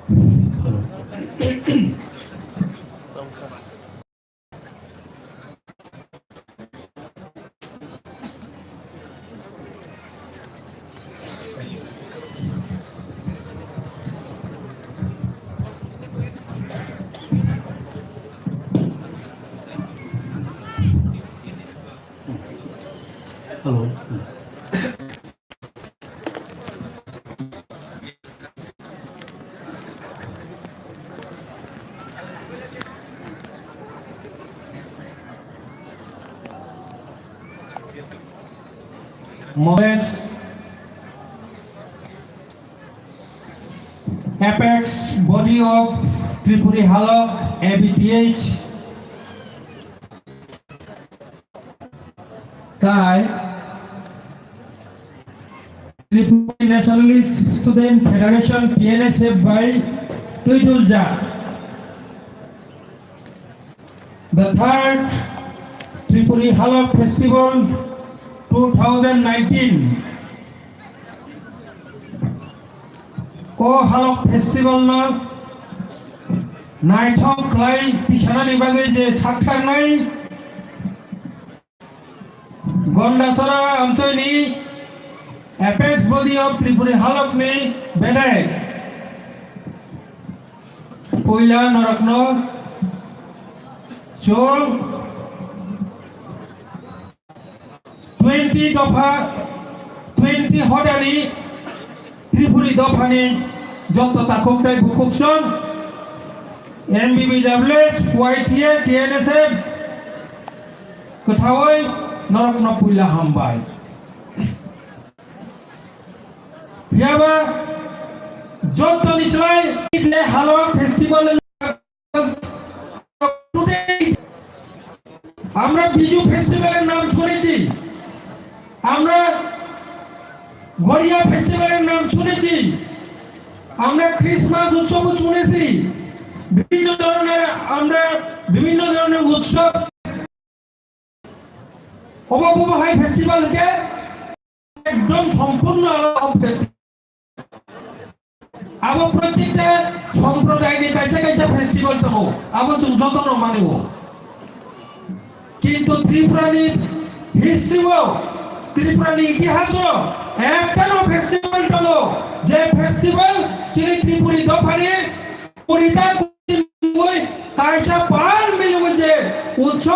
Hello. Mohes Apex Body of Tripuri Halok ABTH Kai Tripuri Nationalist Student Federation TNSF by Tuidulja. The third Tripuri Halok Festival 2019 Halok Festival na Naithok Klai Tishanani Bage je Sakhar Nai Gondasara Amchoni Apex Body of Tripuri Halok ni Bedai Poila Norakno Chol 20 dofa 20 hodani Tripuri dofani joto takoktai bukukson MBBWS YTA TNSF kethawai norokno puila hambai biaba joto nislai ile Halok festival আমরা বিজু ফেস্টিভ্যালের নাম শুনেছি আমরা গড়িয়া ফেস্টিভ্যালের নাম শুনেছি আমরা Christmas উৎসব শুনেছি বিভিন্ন ধরনের উৎসব অববহাই ফেস্টিভ্যালকে একদম সম্পূর্ণ আলাদা আবো প্রত্যেকটা সম্প্রদায় নিয়ে কাছে কাছে ফেস্টিভ্যাল তো আবো যতন মানিব কিন্তু ত্রিপুরানি হিস্ট্রিও ত্রিপুরানি ইতিহাসও একটাও ফেস্টিভ্যাল হলো যে ফেস্টিভ্যাল শ্রী ত্রিপুরি দফানি পরিতা কাইসা পার মিলবে যে উৎসব